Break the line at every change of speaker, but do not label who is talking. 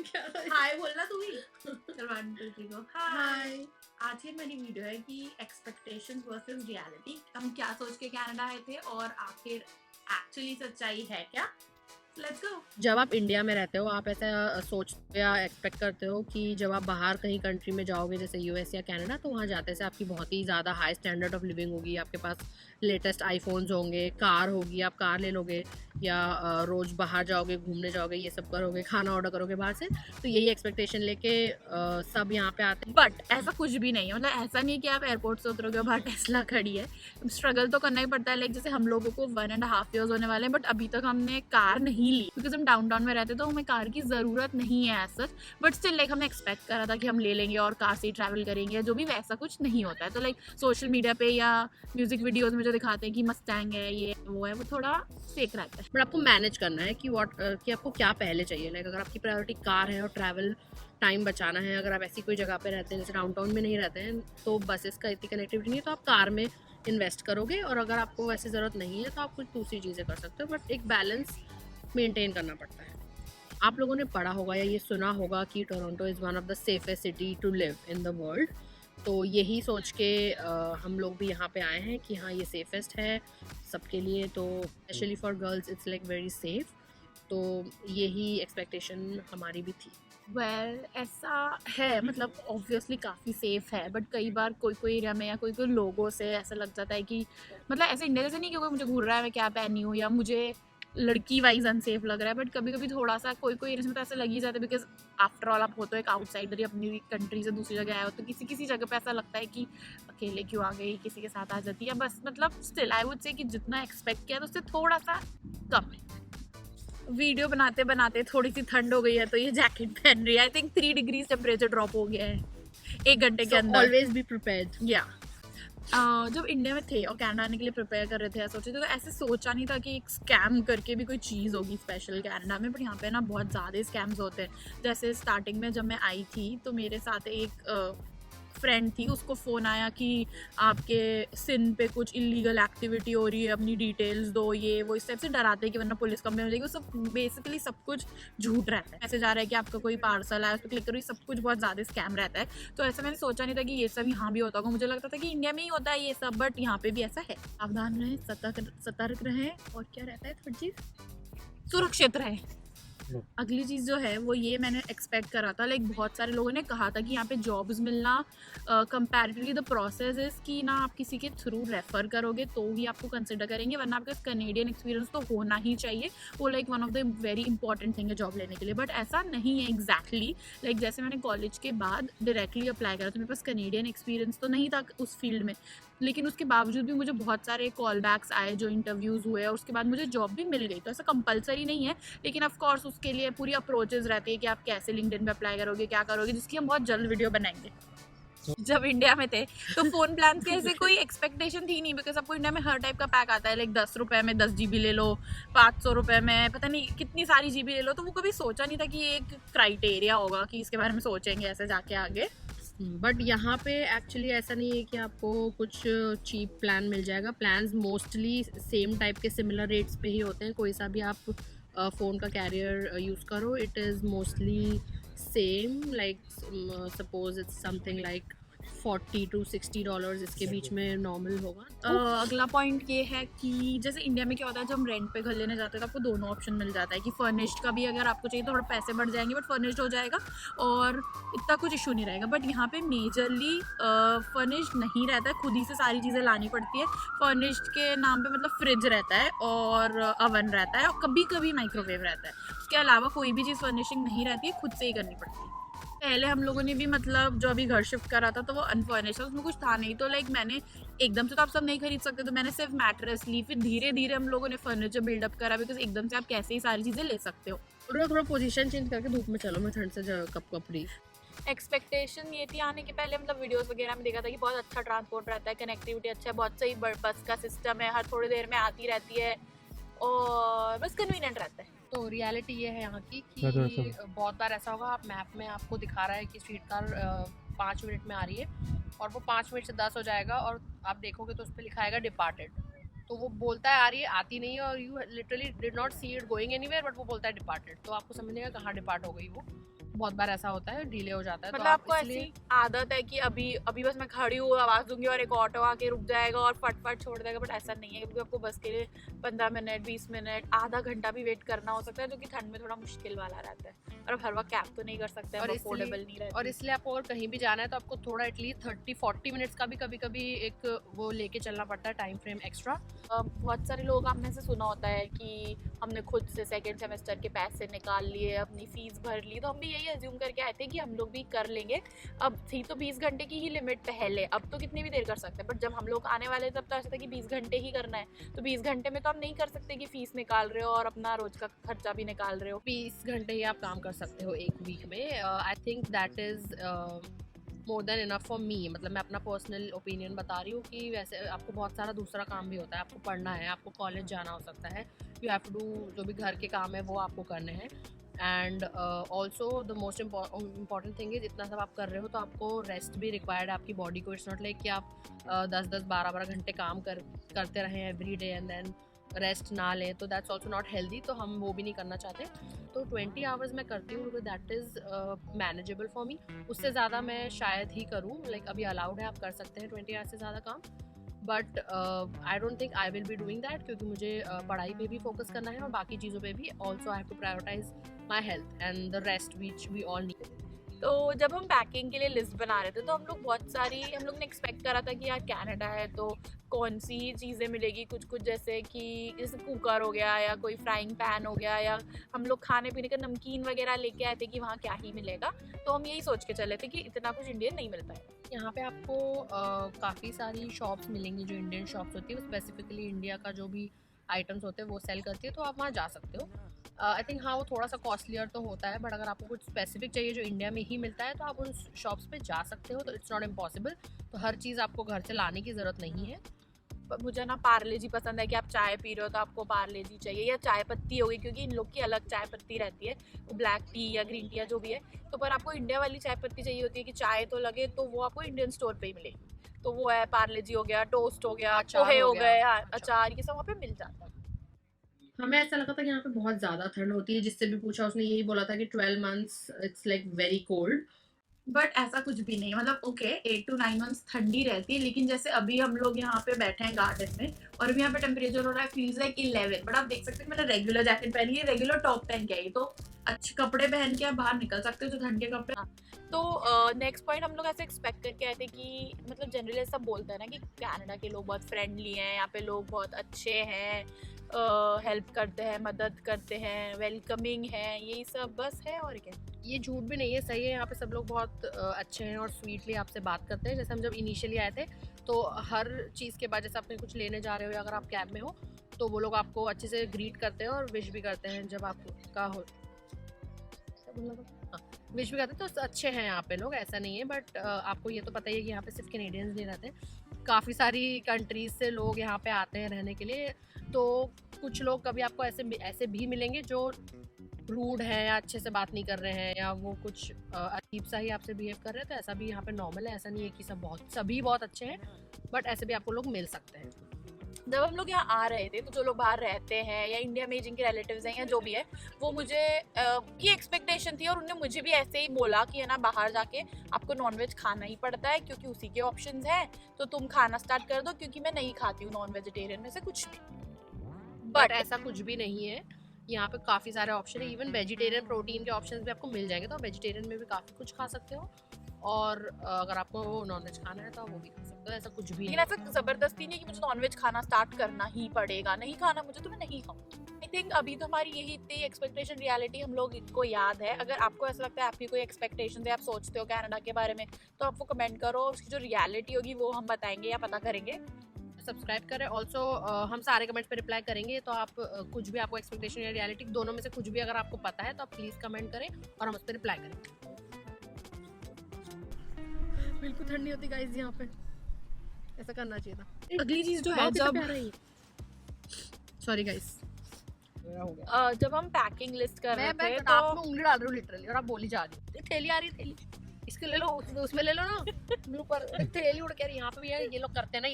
हाय बोलना तू भी। चल 1 2 3 गो हाय।
हाय।
आज की हमारी वीडियो है कि एक्सपेक्टेशंस वर्सेस रियलिटी। हम क्या सोच के कनाडा आए थे और आखिर एक्चुअली सच्चाई है क्या? Let's go.
जब आप इंडिया में रहते हो आप ऐसा सोचते या एक्सपेक्ट करते हो कि जब आप बाहर कहीं कंट्री में जाओगे जैसे यूएस या कनाडा तो वहाँ जाते से आपकी बहुत ही ज़्यादा हाई स्टैंडर्ड ऑफ लिविंग होगी, आपके पास लेटेस्ट आईफोन्स होंगे, कार होगी, आप कार ले लोगे या रोज़ बाहर जाओगे, घूमने जाओगे, ये सब करोगे, खाना ऑर्डर करोगे बाहर से। तो यही एक्सपेक्टेशन लेके सब यहाँ पे आते हैं।
बट ऐसा कुछ भी नहीं है, मतलब ऐसा नहीं है कि आप एयरपोर्ट से उतरोगे और बाहर टेस्ला खड़ी है। स्ट्रगल तो करना ही पड़ता है। लाइक जैसे हम लोगों को 1.5 ईयर्स होने वाले हैं बट अभी तक हमने कार नहीं ली बिकॉज हम डाउनटाउन में रहते तो हमें कार की ज़रूरत नहीं है as such. But still like हमने एक्सपेक्ट करा था कि हम ले लेंगे और कार से ही ट्रैवल करेंगे, जो भी वैसा कुछ नहीं होता है। तो लाइक सोशल मीडिया पे या म्यूजिक वीडियोज में जो दिखाते हैं कि मस्टैंग है, ये वो है, वो थोड़ा फेक रहता है।
बट आपको मैनेज करना है कि आपको क्या पहले चाहिए। लाइक अगर आपकी प्रायोरिटी कार है और ट्रैवल टाइम बचाना है, अगर आप ऐसी कोई जगह पे रहते हैं जैसे डाउनटाउन में नहीं रहते हैं तो बसेस का इतनी कनेक्टिविटी नहीं है तो आप कार में इन्वेस्ट करोगे, और अगर आपको वैसे ज़रूरत नहीं है तो आप कुछ दूसरी चीज़ें कर सकते हो। बट एक बैलेंस मेंटेन करना पड़ता है। आप लोगों ने पढ़ा होगा या ये सुना होगा कि Toronto is one of the safest city to live in the world. तो यही सोच के हम लोग भी यहाँ पे आए हैं कि हाँ ये सेफेस्ट है सबके लिए, तो specially for girls it's like very safe. तो यही एक्सपेक्टेशन हमारी भी थी।
ऐसा है, मतलब ऑब्वियसली काफ़ी सेफ है बट कई बार कोई कोई एरिया में या कोई कोई लोगों से ऐसा लग जाता है कि मतलब ऐसे इंडिया जैसे नहीं कि कोई मुझे घूर रहा है मैं क्या पहनी हूँ या मुझे लड़की वाइज अनसेफ लग रहा है। बट कभी कभी थोड़ा सा कोई कोई एरिया में तो ऐसा लग ही जाता है बिकॉज आफ्टर ऑल आप हो तो एक आउटसाइडर ही, अपनी कंट्री से दूसरी जगह आए हो, तो किसी किसी जगह पे ऐसा लगता है कि अकेले क्यों आ गई, किसी के साथ आ जाती है बस। मतलब स्टिल आई वुड से कि जितना एक्सपेक्ट किया तो उससे थोड़ा सा कम है। वीडियो बनाते बनाते थोड़ी सी ठंड हो गई है तो ये जैकेट पहन रही है। I think 3 degree temperature drop हो गया है 1 घंटे के अंदर।
Always be prepared.
या जब इंडिया में थे और कनाडा आने के लिए प्रिपेयर कर रहे थे, सोचे थे तो ऐसे सोचा नहीं था कि एक स्कैम करके भी कोई चीज़ होगी स्पेशल कनाडा में। बट यहाँ पे ना बहुत ज़्यादा स्कैम्स होते हैं। जैसे स्टार्टिंग में जब मैं आई थी तो मेरे साथ एक फ्रेंड थी, उसको फ़ोन आया कि आपके सिन पे कुछ इलीगल एक्टिविटी हो रही है, अपनी डिटेल्स दो, ये वो, इस टाइप से डराते हैं कि वरना पुलिस कंप्लेन हो जाएगी। वो सब बेसिकली सब कुछ झूठ रहता है। मैसेज आ रहा है कि आपका कोई पार्सल आया, उस पर क्लिक करो, ये सब कुछ बहुत ज़्यादा स्कैम रहता है। तो ऐसा मैंने सोचा नहीं था कि ये सब यहाँ भी होता होगा। मुझे लगता था कि इंडिया में ही होता है ये सब, बट यहाँ पे भी ऐसा है। सावधान रहें, सतर्क रहें, और क्या रहता है थर्ड चीज़, सुरक्षित रहें। अगली चीज़ जो है वो ये मैंने एक्सपेक्ट करा था। लाइक बहुत सारे लोगों ने कहा था कि यहाँ पे जॉब्स मिलना कंपैरेटिवली द प्रोसेस इज़ कि ना आप किसी के थ्रू रेफ़र करोगे तो ही आपको कंसिडर करेंगे, वरना आपके पास कनेडियन एक्सपीरियंस तो होना ही चाहिए। वो like one of the very important thing है जॉब लेने के लिए। बट ऐसा नहीं है एग्जैक्टली। लाइक जैसे मैंने कॉलेज के बाद डायरेक्टली अप्लाई करा तो मेरे पास कनेडियन एक्सपीरियंस तो नहीं था उस फील्ड में, लेकिन उसके बावजूद भी मुझे बहुत सारे कॉल बैक्स आए, जो इंटरव्यूज़ हुए और उसके बाद मुझे जॉब भी मिल गई। तो ऐसा कंपलसरी नहीं है, लेकिन ऑफ कोर्स उसके लिए पूरी अप्रोचेस रहती है कि आप कैसे लिंक्डइन पे अप्लाई करोगे, क्या करोगे, जिसकी हम बहुत जल्द वीडियो बनाएंगे। जब इंडिया में थे तो फोन प्लान की ऐसे कोई एक्सपेक्टेशन थी नहीं, बिकॉज आपको इंडिया में हर टाइप का पैक आता है। लाइक 10 रुपये में 10 GB ले लो, 500 रुपये में पता नहीं कितनी सारी GB ले लो। तो वो कभी सोचा नहीं था कि ये एक क्राइटेरिया होगा कि इसके बारे में सोचेंगे ऐसे जाके आगे।
बट यहाँ पे एक्चुअली ऐसा नहीं है कि आपको कुछ चीप प्लान मिल जाएगा। प्लान्स मोस्टली सेम टाइप के सिमिलर रेट्स पे ही होते हैं। कोई सा भी आप फ़ोन का कैरियर यूज़ करो, it is mostly same. Like suppose it's something like $40 to $60 इसके बीच में नॉर्मल होगा।
अगला पॉइंट ये है कि जैसे इंडिया में क्या होता है, जब हम रेंट पे घर लेने जाते हैं तो आपको दोनों ऑप्शन मिल जाता है कि फर्निश्ड का भी अगर आपको चाहिए थोड़ा पैसे बढ़ जाएंगे बट फर्निश्ड हो जाएगा और इतना कुछ इशू नहीं रहेगा। बट यहाँ पे मेजरली फर्निश्ड नहीं रहता है, खुद ही से सारी चीज़ें लानी पड़ती है। फर्निश्ड के नाम पे मतलब फ्रिज रहता है और अवन रहता है और कभी कभी माइक्रोवेव रहता है। उसके अलावा कोई भी चीज़ फर्निशिंग नहीं रहती है, खुद से ही करनी पड़ती है। पहले हम लोगों ने भी मतलब जो अभी घर शिफ्ट करा था तो वो अनफर्निश था, उसमें कुछ था नहीं। तो लाइक मैंने एकदम से तो आप सब नहीं खरीद सकते, तो मैंने सिर्फ मैट्रेस ली। फिर धीरे धीरे हम लोगों ने फर्नीचर बिल्डअप करा, बिकॉज एकदम से आप कैसे ही सारी चीज़ें ले सकते हो।
थोड़ा पोजीशन चेंज करके धूप में चलो, मैं ठंड से कप कप रही।
एक्सपेक्टेशन ये थी आने के पहले, मतलब वीडियोस वगैरह में देखा था कि बहुत अच्छा ट्रांसपोर्ट रहता है, कनेक्टिविटी अच्छा है, बहुत सही बस का सिस्टम है, हर थोड़ी देर में आती रहती है और बस कन्वीनियंट रहता है।
तो रियलिटी ये है यहाँ की कि बहुत बार ऐसा होगा आप मैप में आपको दिखा रहा है कि स्ट्रीट कार 5 मिनट में आ रही है और वो 5 मिनट से 10 हो जाएगा और आप देखोगे तो उस पर लिखा आएगा डिपार्टेड। तो वो बोलता है आ रही है, आती नहीं है, और you literally did not see it going anywhere, but वो बोलता है डिपार्टेड। तो आपको समझने का कहाँ डिपार्ट हो गई वो। बहुत बार ऐसा होता है, डिले हो जाता है।
मतलब
तो आप
आपको
इसलिए
ऐसी आदत है कि अभी अभी बस मैं खड़ी हूँ, आवाज दूंगी और एक ऑटो आके रुक जाएगा और फटफट छोड़ देगा, बट ऐसा नहीं है, क्योंकि आपको बस के लिए 15 मिनट 20 मिनट आधा घंटा भी वेट करना हो सकता है, जो कि ठंड में थोड़ा मुश्किल वाला रहता है। और अब हर वक्त कैब तो नहीं कर सकते,
और
अफोर्डेबल नहीं रहती।
इसलिए आपको अगर कहीं भी जाना है तो आपको थोड़ा एटलीस्ट 30-40 मिनट्स का भी कभी कभी एक वो लेके चलना पड़ता है, टाइम फ्रेम एक्स्ट्रा।
बहुत सारे लोग आपने से सुना होता है कि हमने खुद से सेकेंड सेमेस्टर के पैसे निकाल लिए, अपनी फीस भर ली, तो हम भी यही अज्यूम करके आए थे कि हम लोग भी कर लेंगे। अब थी तो 20 घंटे की ही लिमिट पहले, अब तो कितनी भी देर कर सकते हैं, बट जब हम लोग आने वाले तब तो ऐसा था कि 20 घंटे ही करना है, तो 20 घंटे में तो हम नहीं कर सकते कि फीस निकाल रहे हो और अपना रोज का खर्चा भी निकाल रहे हो।
20 घंटे ही आप काम कर सकते हो एक वीक में। I think that is more than enough for me. मतलब मैं अपना पर्सनल ओपिनियन बता रही हूँ कि वैसे आपको बहुत सारा दूसरा काम भी होता है, आपको पढ़ना है, आपको कॉलेज जाना हो सकता है, यू हैव टू डू जो भी घर के काम है वो आपको करने हैं। And also the most important thing is, इतना सब आप कर रहे हो तो आपको रेस्ट भी रिक्वायर्ड है आपकी बॉडी को। इट्स नॉट लाइक कि आप 10-10 12-12 घंटे काम करते रहें every day and then rest ना लें, तो दैट्स ऑल्सो नॉट हेल्दी, तो हम वो भी नहीं करना चाहते। तो 20 आवर्स मैं करती हूँ, that is manageable for me. उससे ज़्यादा मैं शायद ही करूँ, लाइक अभी अलाउड है, आप कर सकते हैं 20 आवर्स से ज़्यादा काम, but I don't think I will be doing that, क्योंकि मुझे पढ़ाई पे भी फोकस करना है और बाकी चीज़ों पे भी। Also I have to prioritise my health and the rest which we all need.
तो जब हम पैकिंग के लिए लिस्ट बना रहे थे तो हम लोग ने एक्सपेक्ट करा था कि यार कनाडा है तो कौन सी चीज़ें मिलेगी, कुछ कुछ जैसे कि जैसे कुकर हो गया या कोई फ्राइंग पैन हो गया, या हम लोग खाने पीने का नमकीन वगैरह लेके आए थे कि वहाँ क्या ही मिलेगा। तो हम यही सोच के चले थे कि इतना कुछ इंडियन नहीं मिलता है।
यहाँ पे आपको काफ़ी सारी शॉप्स मिलेंगी जो इंडियन शॉप्स होती है, स्पेसिफिकली इंडिया का जो भी आइटम्स होते हैं वो सेल करती है, तो आप वहाँ जा सकते हो। आई थिंक हाँ, वो थोड़ा सा कॉस्टलियर तो होता है, बट अगर आपको कुछ स्पेसिफिक चाहिए जो इंडिया में ही मिलता है तो आप उन शॉप्स पे जा सकते हो। तो इट्स नॉट इम्पॉसिबल, तो हर चीज़ आपको घर से लाने की ज़रूरत नहीं है।
मुझे ना पार्ले जी पसंद है कि आप चाय पी रहे हो तो आपको पार्ले जी चाहिए, या चाय पत्ती होगी, क्योंकि इन लोग की अलग चाय पत्ती रहती है, वो ब्लैक टी या ग्रीन टी या जो भी है। तो पर आपको इंडिया वाली चाय पत्ती चाहिए होती है कि चाय तो लगे, तो वो आपको इंडियन स्टोर पे ही मिलेगी। तो वो है पार्ले जी हो गया, टोस्ट हो गया, पोहे हो गए, हाँ, अचार, ये सब वहाँ पे मिल जाता है।
हमें ऐसा लगा था कि यहाँ पे बहुत ज़्यादा ठंड होती है, जिससे भी पूछा उसने यही बोला था कि 12 months it's like very cold.
But ऐसा कुछ भी नहीं, मतलब ओके 8 to 9 मंथ्स ठंडी रहती है, लेकिन जैसे अभी हम लोग यहाँ पे बैठे हैं गार्डन में और अभी यहाँ पे टेम्परेचर हो रहा है फील्स लाइक 11, बट आप देख सकते हैं मैंने रेगुलर जैकेट पहनी है, रेगुलर टॉप पहन के आई, तो अच्छे कपड़े पहन के आप बाहर निकल सकते हो, जो ठंड के कपड़े। तो नेक्स्ट पॉइंट हम लोग ऐसे एक्सपेक्ट करके आए थे कि मतलब जनरली ऐसा बोलते हैं ना कि कनाडा के लोग बहुत फ्रेंडली हैं, यहाँ पे लोग बहुत अच्छे हैं, हेल्प करते हैं, मदद करते हैं, वेलकमिंग है, यही सब बस है और क्या।
ये झूठ भी नहीं है, सही है। यहाँ पे सब लोग बहुत अच्छे हैं और स्वीटली आपसे बात करते हैं। जैसे हम जब इनिशियली आए थे तो हर चीज़ के बाद, जैसे आप कहीं कुछ लेने जा रहे हो या अगर आप कैब में हो, तो वो लोग आपको अच्छे से ग्रीट करते हैं और विश भी करते हैं जब आपका हो, हाँ, विश भी करते हैं। तो अच्छे हैं यहाँ पे लोग, ऐसा नहीं है। बट आपको ये तो पता ही है कि यहाँ पे सिर्फ कैनेडियंस नहीं रहते, काफ़ी सारी कंट्रीज से लोग यहाँ पे आते हैं रहने के लिए। तो कुछ लोग कभी आपको ऐसे भी मिलेंगे जो रूड है या अच्छे से बात नहीं कर रहे हैं, या वो कुछ अजीब सा ही आपसे बिहेव कर रहे हैं, तो ऐसा भी यहाँ पे नॉर्मल है। ऐसा नहीं है कि सभी बहुत अच्छे हैं, बट ऐसे भी आपको लोग मिल सकते हैं।
जब हम लोग यहाँ आ रहे थे तो जो लोग बाहर रहते हैं या इंडिया में जिनके रिलेटिव्स हैं या जो भी है, वो मुझे की एक्सपेक्टेशन थी और उन्होंने मुझे भी ऐसे ही बोला कि है ना, बाहर जाके आपको नॉनवेज खाना ही पड़ता है क्योंकि उसी के ऑप्शंस हैं, तो तुम खाना स्टार्ट कर दो, क्योंकि मैं नहीं खाती हूँ नॉन वेजिटेरियन में से कुछ भी।
बट ऐसा कुछ भी नहीं है, यहाँ पे काफ़ी सारे ऑप्शन है। इवन वेजिटेरियन प्रोटीन के ऑप्शंस भी आपको मिल जाएंगे, तो वेजिटेरियन में भी काफ़ी कुछ खा सकते हो। और अगर आपको नॉनवेज खाना है तो आप वो भी खा सकते हो, ऐसा कुछ भी
लेकिन
नहीं।
ऐसा जबरदस्ती नहीं कि मुझे नॉनवेज खाना स्टार्ट करना ही पड़ेगा, नहीं खाना मुझे तो मैं नहीं खाऊंगी। आई थिंक अभी तो हमारी यही इतनी एक्सपेक्टेशन रियलिटी हम लोग को याद है। अगर आपको ऐसा लगता है आपकी कोई एक्सपेक्टेशन है, आप सोचते हो कनाडा के बारे में, तो आप वो कमेंट करो, उसकी जो रियलिटी होगी वो हम बताएंगे या पता करेंगे।
सब्सक्राइब करें। ऑल्सो हम सारे कमेंट्स पे रिप्लाई करेंगे, तो आप कुछ भी, आपको एक्सपेक्टेशन या रियलिटी दोनों में से कुछ भी अगर आपको पता है तो आप प्लीज़ कमेंट करें और हम उस पर रिप्लाई करेंगे। बिल्कुल ठंड नहीं होती गाइस यहाँ पे, ऐसा करना चाहिए था।
अगली चीज जो है,
सॉरी गाइस,
जब हम पैकिंग लिस्ट कर रहे थे
तो आप में उंगली डाल रही हूँ लिटरली, और आप बोली जा रही हो थैली आ रही है, थैली इसके ले लो, उसमें ले लो ना, ब्लू पर थैली उड़ के यहाँ पे भी है, ये लोग करते हैं ना।